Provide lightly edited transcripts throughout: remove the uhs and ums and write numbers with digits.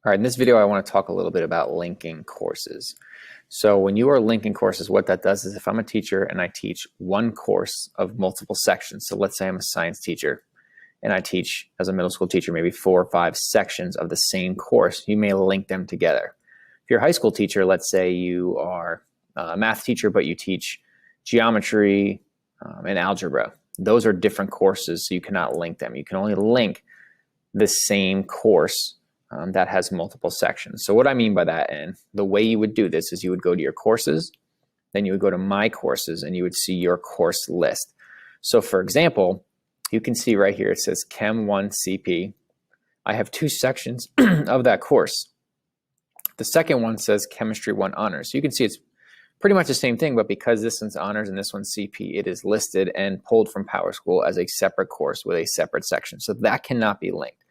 All right, in this video, I want to talk a little bit about linking courses. So when you are linking courses, what that does is if I'm a teacher and I teach one course of multiple sections, so let's say I'm a science teacher and I teach as a middle school teacher maybe 4 or 5 sections of the same course, you may link them together. If you're a high school teacher, let's say you are a math teacher, but you teach geometry and algebra. Those are different courses, so you cannot link them. You can only link the same course that has multiple sections. So what I mean by that, and the way you would do this is you would go to your courses, then you would go to My Courses, and you would see your course list. So for example, you can see right here, it says Chem 1 CP. I have 2 sections of that course. The second one says Chemistry 1 Honors. So you can see it's pretty much the same thing, but because this one's Honors and this one's CP, it is listed and pulled from PowerSchool as a separate course with a separate section. So that cannot be linked.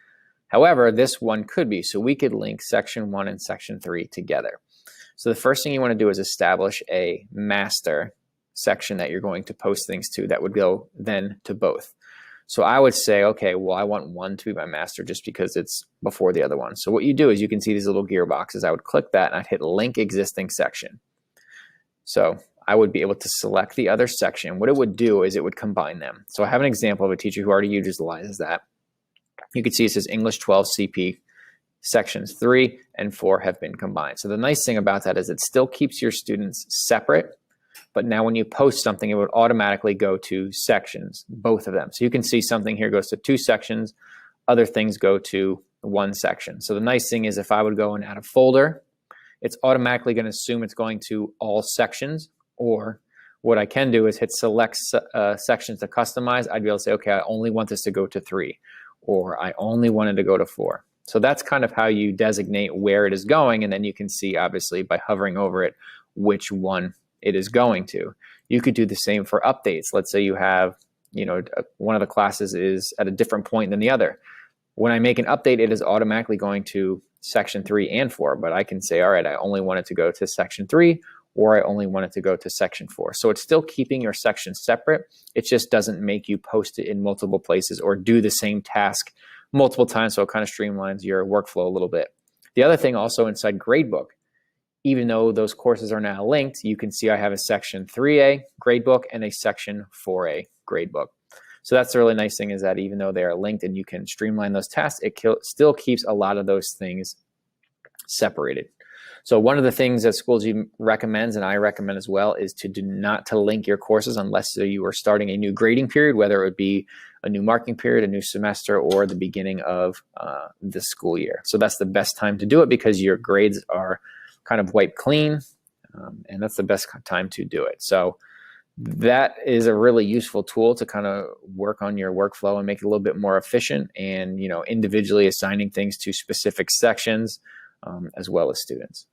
However, this one could be, so we could link section 1 and section 3 together. So the first thing you want to do is establish a master section that you're going to post things to that would go then to both. So I would say, okay, well, I want one to be my master just because it's before the other one. So what you do is you can see these little gear boxes. I would click that and I'd hit link existing section. So I would be able to select the other section. What it would do is it would combine them. So I have an example of a teacher who already utilizes that. You can see it says English 12 CP, sections 3 and 4 have been combined. So the nice thing about that is it still keeps your students separate, but now when you post something, it would automatically go to sections, both of them. So you can see something here goes to 2 sections, other things go to 1 section. So the nice thing is if I would go and add a folder, it's automatically going to assume it's going to all sections, or what I can do is hit select sections to customize. I'd be able to say, okay, I only want this to go to 3. Or I only wanted to go to 4. So that's kind of how you designate where it is going, and then you can see, obviously, by hovering over it, which one it is going to. You could do the same for updates. Let's say you have, one of the classes is at a different point than the other. When I make an update, it is automatically going to section 3 and 4, but I can say, all right, I only want it to go to section 3, or I only want it to go to section 4. So it's still keeping your sections separate. It just doesn't make you post it in multiple places or do the same task multiple times, so it kind of streamlines your workflow a little bit. The other thing also inside Gradebook, even though those courses are now linked, you can see I have a section 3A Gradebook and a section 4A Gradebook. So that's the really nice thing, is that even though they are linked and you can streamline those tasks, it still keeps a lot of those things separated. So one of the things that Schoology recommends, and I recommend as well, is to not link your courses unless you are starting a new grading period, whether it would be a new marking period, a new semester, or the beginning of the school year. So that's the best time to do it because your grades are kind of wiped clean, and that's the best time to do it. So that is a really useful tool to kind of work on your workflow and make it a little bit more efficient, and individually assigning things to specific sections as well as students.